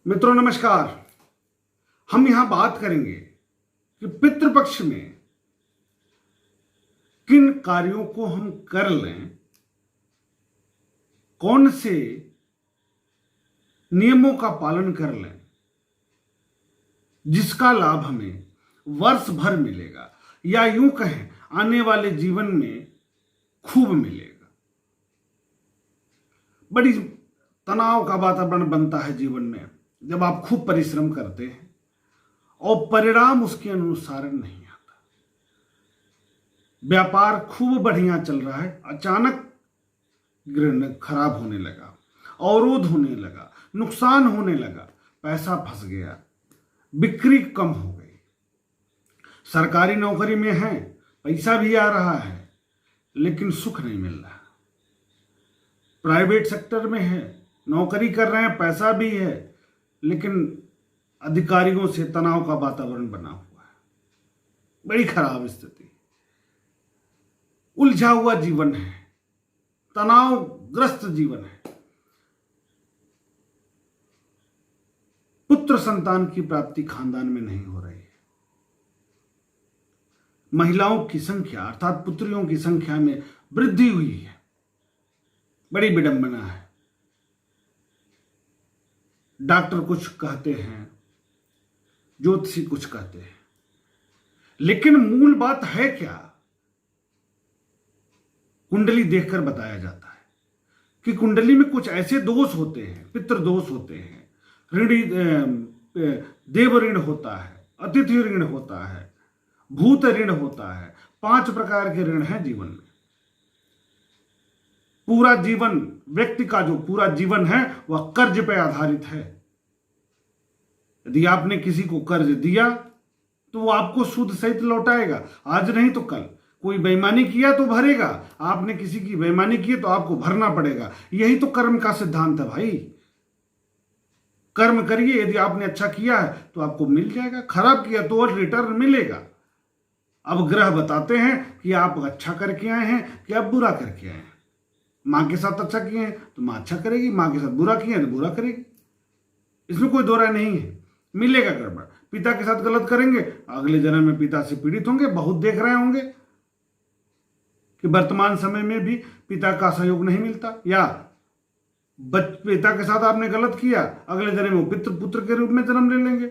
मित्रों नमस्कार। हम यहां बात करेंगे कि पितृपक्ष में किन कार्यों को हम कर लें, कौन से नियमों का पालन कर लें जिसका लाभ हमें वर्ष भर मिलेगा या यूं कहें आने वाले जीवन में खूब मिलेगा। बड़ी तनाव का वातावरण बनता है जीवन में जब आप खूब परिश्रम करते हैं और परिणाम उसके अनुसार नहीं आता। व्यापार खूब बढ़िया चल रहा है, अचानक खराब होने लगा, अवरोध होने लगा, नुकसान होने लगा, पैसा फंस गया, बिक्री कम हो गई। सरकारी नौकरी में है, पैसा भी आ रहा है लेकिन सुख नहीं मिल रहा। प्राइवेट सेक्टर में है, नौकरी कर रहे हैं, पैसा भी है लेकिन अधिकारियों से तनाव का वातावरण बना हुआ है। बड़ी खराब स्थिति, उलझा हुआ जीवन है, तनावग्रस्त जीवन है। पुत्र संतान की प्राप्ति खानदान में नहीं हो रही है। महिलाओं की संख्या अर्थात पुत्रियों की संख्या में वृद्धि हुई है। बड़ी विडंबना है। डॉक्टर कुछ कहते हैं, ज्योतिषी कुछ कहते हैं, लेकिन मूल बात है क्या? कुंडली देखकर बताया जाता है कि कुंडली में कुछ ऐसे दोष होते हैं, पितृ दोष होते हैं, ऋणी देव ऋण होता है, अतिथि ऋण होता है, भूत ऋण होता है। 5 प्रकार के ऋण हैं जीवन में। पूरा जीवन, व्यक्ति का जो पूरा जीवन है वह कर्ज पर आधारित है। यदि आपने किसी को कर्ज दिया तो वो आपको सूद सहित लौटाएगा, आज नहीं तो कल। कोई बेईमानी किया तो भरेगा, आपने किसी की बेईमानी की तो आपको भरना पड़ेगा। यही तो कर्म का सिद्धांत है भाई। कर्म करिए, यदि आपने अच्छा किया है तो आपको मिल जाएगा, खराब किया तो और रिटर्न मिलेगा। अब ग्रह बताते हैं कि आप अच्छा करके आए हैं कि आप बुरा करके आए हैं। माँ के साथ अच्छा किए हैं तो माँ अच्छा करेगी, माँ के साथ बुरा किए हैं तो बुरा करेगी। इसमें कोई दो राय नहीं है, मिलेगा गड़बड़। पिता के साथ गलत करेंगे, अगले जन्म में पिता से पीड़ित होंगे। बहुत देख रहे होंगे कि वर्तमान समय में भी पिता का सहयोग नहीं मिलता, या पिता के साथ आपने गलत किया, अगले जन्म में वो पितृ पुत्र के रूप में जन्म ले लेंगे,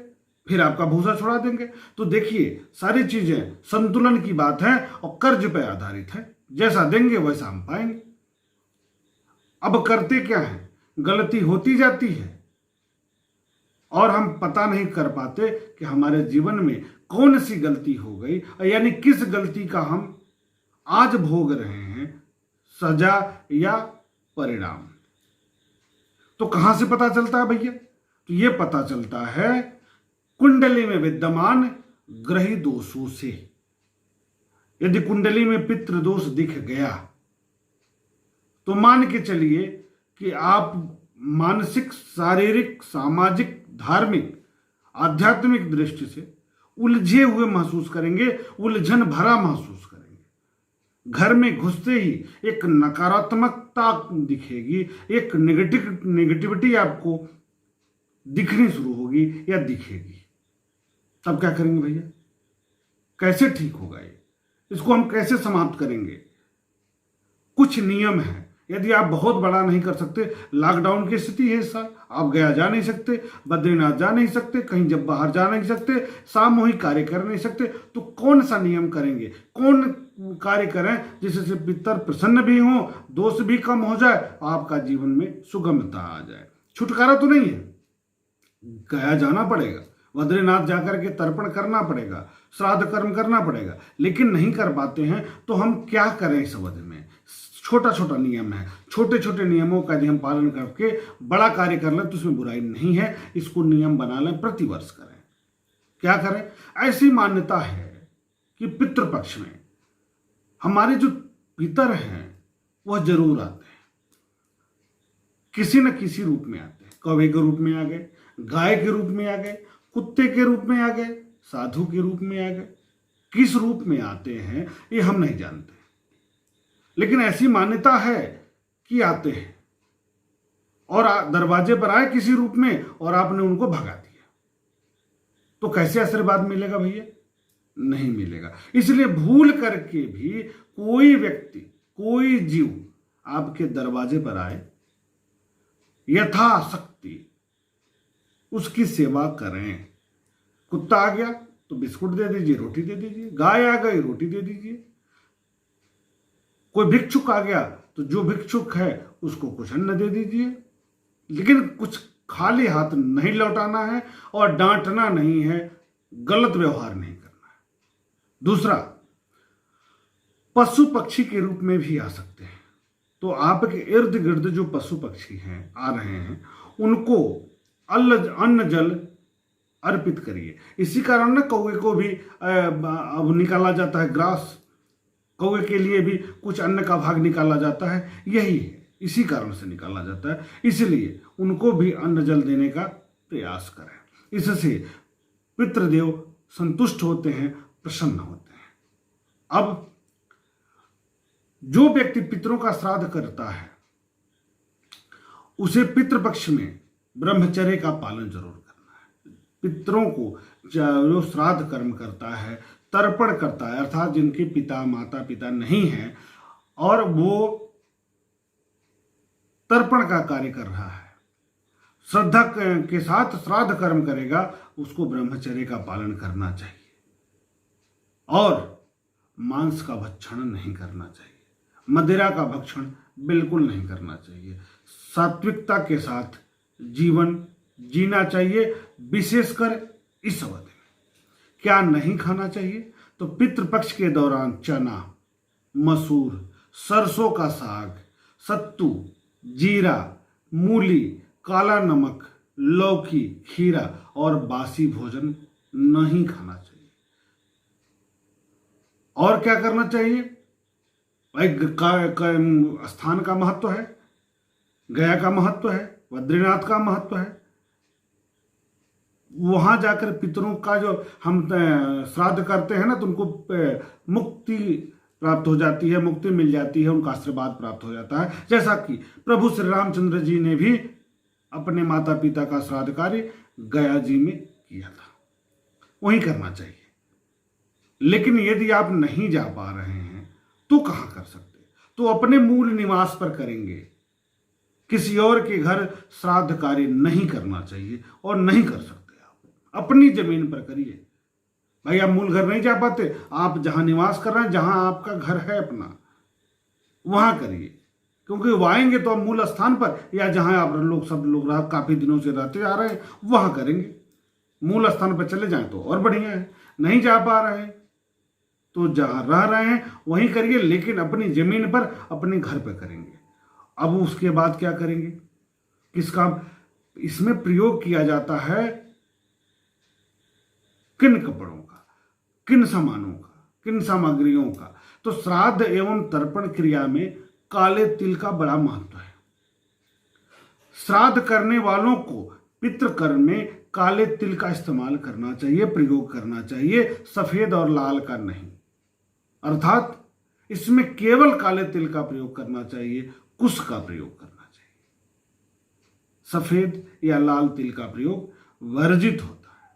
फिर आपका भूसा छुड़ा देंगे। तो देखिए, सारी चीजें संतुलन की बात है और कर्ज पर आधारित है। जैसा देंगे वैसा हम पाएंगे। अब करते क्या है, गलती होती जाती है और हम पता नहीं कर पाते कि हमारे जीवन में कौन सी गलती हो गई, यानी किस गलती का हम आज भोग रहे हैं, सजा या परिणाम। तो कहां से पता चलता है भैया? तो यह पता चलता है कुंडली में विद्यमान ग्रही दोषों से। यदि कुंडली में पितृ दोष दिख गया तो मान के चलिए कि आप मानसिक, शारीरिक, सामाजिक, धार्मिक, आध्यात्मिक दृष्टि से उलझे हुए महसूस करेंगे, उलझन भरा महसूस करेंगे। घर में घुसते ही एक नकारात्मकता दिखेगी, एक नेगेटिविटी आपको दिखनी शुरू होगी या दिखेगी। तब क्या करेंगे भैया? कैसे ठीक होगा ये? इसको हम कैसे समाप्त करेंगे? कुछ नियम है। यदि आप बहुत बड़ा नहीं कर सकते, लॉकडाउन की स्थिति है इस साल, आप गया जा नहीं सकते, बद्रीनाथ जा नहीं सकते, कहीं जब बाहर जा नहीं सकते, सामूहिक कार्य कर नहीं सकते, तो कौन सा नियम करेंगे? कौन कार्य करें जिससे पितर प्रसन्न भी हो, दोष भी कम हो जाए, आपका जीवन में सुगमता आ जाए? छुटकारा तो नहीं है, गया जाना पड़ेगा, बद्रीनाथ जाकर के तर्पण करना पड़ेगा, श्राद्ध कर्म करना पड़ेगा, लेकिन नहीं कर पाते हैं तो हम क्या करें? इस अवधि में छोटा छोटा नियम है, छोटे छोटे नियमों का यदि हम पालन करके बड़ा कार्य कर लें तो उसमें बुराई नहीं है। इसको नियम बना लें, प्रतिवर्ष करें। क्या करें? ऐसी मान्यता है कि पितृपक्ष में हमारे जो पितर हैं वह जरूर आते हैं, किसी न किसी रूप में आते हैं। कौवे के रूप में आ गए, गाय के रूप में आ गए, कुत्ते के रूप में आ गए, साधु के रूप में आ गए। किस रूप में आते हैं ये हम नहीं जानते, लेकिन ऐसी मान्यता है कि आते हैं। और दरवाजे पर आए किसी रूप में और आपने उनको भगा दिया, तो कैसे आशीर्वाद मिलेगा भैया? नहीं मिलेगा। इसलिए भूल करके भी कोई व्यक्ति, कोई जीव आपके दरवाजे पर आए, यथाशक्ति उसकी सेवा करें। कुत्ता आ गया तो बिस्कुट दे दीजिए, रोटी दे दीजिए। गाय आ गई, रोटी दे दीजिए। कोई भिक्षुक आ गया तो जो भिक्षुक है उसको कुछ अन्न दे दीजिए, लेकिन कुछ खाली हाथ नहीं लौटाना है और डांटना नहीं है, गलत व्यवहार नहीं करना है। दूसरा, पशु पक्षी के रूप में भी आ सकते हैं, तो आपके इर्द गिर्द जो पशु पक्षी हैं, आ रहे हैं, उनको अन्न जल अर्पित करिए। इसी कारण ना कौवे को भी अब निकाला जाता है ग्रास, कौवे के लिए भी कुछ अन्न का भाग निकाला जाता है, यही है, इसी कारण से निकाला जाता है। इसलिए उनको भी अन्न जल देने का प्रयास करें। इससे पितृदेव संतुष्ट होते हैं, प्रसन्न होते हैं। अब जो व्यक्ति पितरों का श्राद्ध करता है उसे पितृपक्ष में ब्रह्मचर्य का पालन जरूर करना है। पितरों को जो श्राद्ध कर्म करता है, तर्पण करता है, अर्थात जिनके पिता माता पिता नहीं हैं और वो तर्पण का कार्य कर रहा है, श्रद्धा के साथ श्राद्ध कर्म करेगा, उसको ब्रह्मचर्य का पालन करना चाहिए और मांस का भक्षण नहीं करना चाहिए, मदिरा का भक्षण बिल्कुल नहीं करना चाहिए। सात्विकता के साथ जीवन जीना चाहिए। विशेषकर इस अवधि में क्या नहीं खाना चाहिए? तो पितृपक्ष के दौरान चना, मसूर, सरसों का साग, सत्तू, जीरा, मूली, काला नमक, लौकी, खीरा और बासी भोजन नहीं खाना चाहिए। और क्या करना चाहिए? भाई स्थान का महत्व है, गया का महत्व है, बद्रीनाथ का महत्व है। वहां जाकर पितरों का जो हम श्राद्ध करते हैं ना, तो उनको मुक्ति प्राप्त हो जाती है, मुक्ति मिल जाती है, उनका आशीर्वाद प्राप्त हो जाता है। जैसा कि प्रभु श्री रामचंद्र जी ने भी अपने माता पिता का श्राद्ध कार्य गया जी में किया था, वहीं करना चाहिए। लेकिन यदि आप नहीं जा पा रहे हैं तो कहां कर सकते? तो अपने मूल निवास पर करेंगे। किसी और के घर श्राद्ध कार्य नहीं करना चाहिए और नहीं कर सकते। आप अपनी जमीन पर करिए। भाई आप मूल घर नहीं जा पाते, आप जहां निवास कर रहे हैं, जहां आपका घर है अपना, वहां करिए। क्योंकि वो आएंगे तो आप मूल स्थान पर या जहां आप लोग सब लोग काफी दिनों से रहते आ रहे हैं वहां करेंगे। मूल स्थान पर चले जाएं तो और बढ़िया है। नहीं जा पा रहे हैं तो जहां रह रहे हैं वहीं करिए, लेकिन अपनी जमीन पर, अपने घर पर करेंगे। अब उसके बाद क्या करेंगे? किसका इसमें प्रयोग किया जाता है? किन कपड़ों का, किन सामानों का, किन सामग्रियों का? तो श्राद्ध एवं तर्पण क्रिया में काले तिल का बड़ा महत्व है। श्राद्ध करने वालों को पितृकर्म में काले तिल का इस्तेमाल करना चाहिए, प्रयोग करना चाहिए, सफेद और लाल का नहीं। अर्थात इसमें केवल काले तिल का प्रयोग करना चाहिए, कुश का प्रयोग करना चाहिए। सफेद या लाल तिल का प्रयोग वर्जित होता है।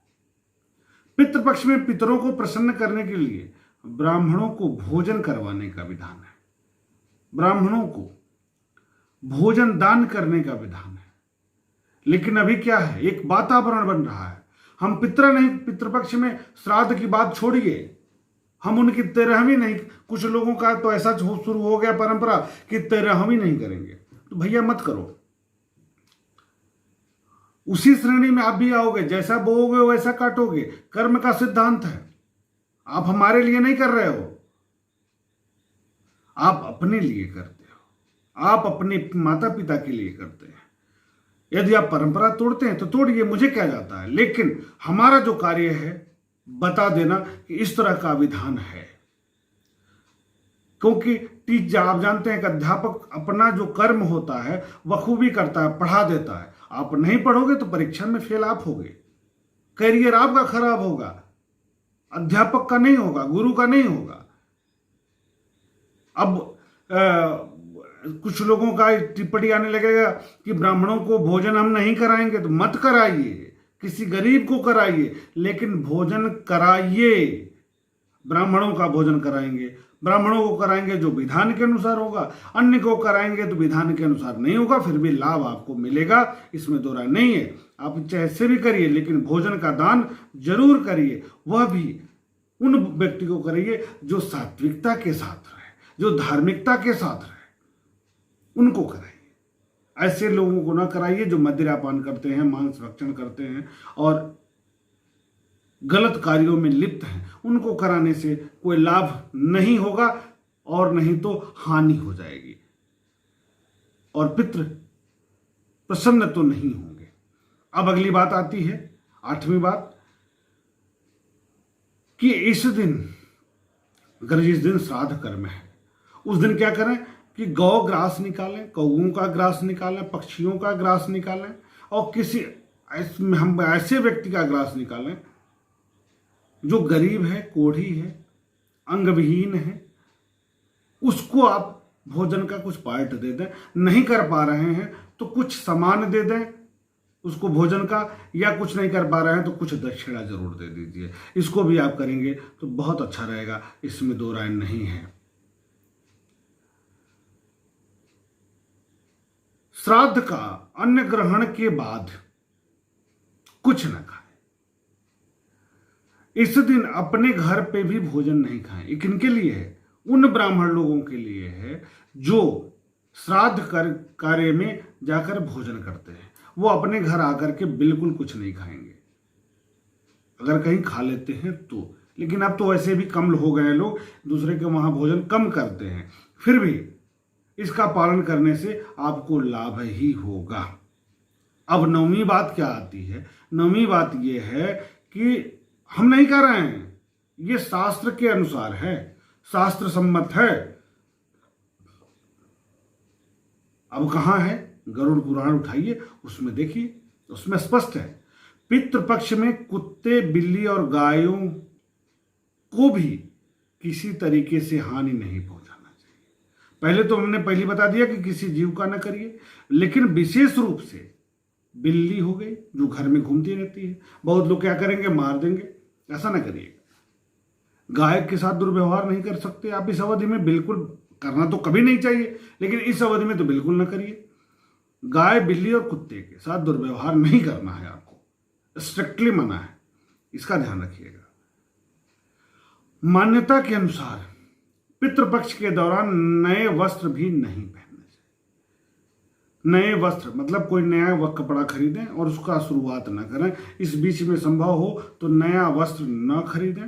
पितृपक्ष में पितरों को प्रसन्न करने के लिए ब्राह्मणों को भोजन करवाने का विधान है, ब्राह्मणों को भोजन दान करने का विधान है। लेकिन अभी क्या है, एक वातावरण बन रहा है। हम पितृपक्ष में श्राद्ध की बात छोड़िए, हम उनकी 13वीं नहीं, कुछ लोगों का तो ऐसा शुरू हो गया परंपरा कि 13वीं नहीं करेंगे। तो भैया मत करो, उसी श्रेणी में आप भी आओगे। जैसा बोओगे वैसा काटोगे, कर्म का सिद्धांत है। आप हमारे लिए नहीं कर रहे हो, आप अपने लिए करते हो, आप अपने माता पिता के लिए करते हैं। यदि आप परंपरा तोड़ते हैं तो तोड़िए, मुझे क्या जाता है। लेकिन हमारा जो कार्य है बता देना कि इस तरह का विधान है। क्योंकि आप जानते हैं कि अध्यापक अपना जो कर्म होता है बखूबी करता है, पढ़ा देता है। आप नहीं पढ़ोगे तो परीक्षा में फेल आप होगे, करियर आपका खराब होगा, अध्यापक का नहीं होगा, गुरु का नहीं होगा। अब कुछ लोगों का टिप्पणी आने लगेगा कि ब्राह्मणों को भोजन हम नहीं कराएंगे, तो मत कराइए, किसी गरीब को कराइए, लेकिन भोजन कराइए। ब्राह्मणों का भोजन कराएंगे, ब्राह्मणों को कराएंगे जो विधान के अनुसार होगा, अन्य को कराएंगे तो विधान के अनुसार नहीं होगा, फिर भी लाभ आपको मिलेगा, इसमें दो राय नहीं है। आप जैसे भी करिए, लेकिन भोजन का दान जरूर करिए, वह भी उन व्यक्ति को करिए जो सात्विकता के साथ रहे, जो धार्मिकता के साथ रहे, उनको कराइए। ऐसे लोगों को ना कराइए जो मदिरापान करते हैं, मांस भक्षण करते हैं और गलत कार्यों में लिप्त हैं। उनको कराने से कोई लाभ नहीं होगा और नहीं तो हानि हो जाएगी, और पितृ प्रसन्न तो नहीं होंगे। अब अगली बात आती है, 8वीं बात, कि इस दिन, अगर जिस दिन श्राद्ध कर्म है, उस दिन क्या करें कि गौ ग्रास निकालें, कौओं का ग्रास निकालें, पक्षियों का ग्रास निकालें, और किसी हम ऐसे व्यक्ति का ग्रास निकालें जो गरीब है, कोढ़ी है, अंगविहीन है, उसको आप भोजन का कुछ पार्ट दे दें। नहीं कर पा रहे हैं तो कुछ सामान दे दें उसको भोजन का, या कुछ नहीं कर पा रहे हैं तो कुछ दक्षिणा जरूर दे दीजिए। इसको भी आप करेंगे तो बहुत अच्छा रहेगा, इसमें दो राय नहीं है। श्राद्ध का अन्न ग्रहण के बाद कुछ न खाएं। इस दिन अपने घर पे भी भोजन नहीं खाएं। ये किनके लिए है? उन ब्राह्मण लोगों के लिए है जो श्राद्ध कार्य में जाकर भोजन करते हैं। वो अपने घर आकर के बिल्कुल कुछ नहीं खाएंगे, अगर कहीं खा लेते हैं तो। लेकिन अब तो वैसे भी कम हो गए लोग, दूसरे के वहां भोजन कम करते हैं, फिर भी इसका पालन करने से आपको लाभ ही होगा। अब 9वीं बात क्या आती है? 9वीं बात यह है कि हम नहीं कर रहे हैं, ये शास्त्र के अनुसार है, शास्त्र सम्मत है। अब कहां है? गरुड़ पुराण उठाइए, उसमें देखिए, उसमें स्पष्ट है, पितृपक्ष में कुत्ते, बिल्ली और गायों को भी किसी तरीके से हानि नहीं पहुंचाना चाहिए। पहले तो हमने पहले बता दिया कि किसी जीव का ना करिए, लेकिन विशेष रूप से बिल्ली हो गई जो घर में घूमती रहती है, बहुत लोग क्या करेंगे, मार देंगे, ऐसा ना करिएगा। गाय के साथ दुर्व्यवहार नहीं कर सकते आप इस अवधि में, बिल्कुल करना तो कभी नहीं चाहिए, लेकिन इस अवधि में तो बिल्कुल ना करिए। गाय, बिल्ली और कुत्ते के साथ दुर्व्यवहार नहीं करना है, आपको स्ट्रिक्टली मना है, इसका ध्यान रखिएगा। मान्यता के अनुसार पितृपक्ष के दौरान नए वस्त्र भी नहीं पहनने चाहिए। नए वस्त्र मतलब कोई नया कपड़ा खरीदें और उसका शुरुआत न करें। इस बीच में संभव हो तो नया वस्त्र न खरीदें,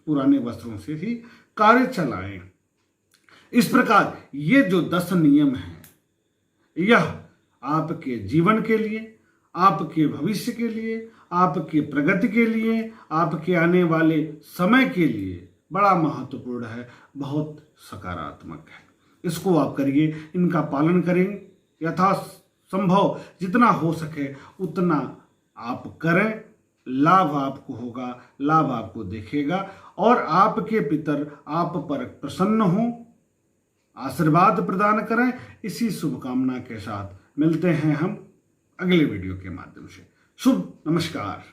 पुराने वस्त्रों से ही कार्य चलाएं। इस प्रकार ये जो 10 नियम हैं, यह आपके जीवन के लिए, आपके भविष्य के लिए, आपके प्रगति के लिए, आपके आने वाले समय के लिए बड़ा महत्वपूर्ण है, बहुत सकारात्मक है। इसको आप करिए, इनका पालन करें, यथा संभव जितना हो सके उतना आप करें, लाभ आपको होगा, लाभ आपको देखेगा और आपके पितर आप पर प्रसन्न हों, आशीर्वाद प्रदान करें। इसी शुभकामना के साथ मिलते हैं हम अगले वीडियो के माध्यम से। शुभ नमस्कार।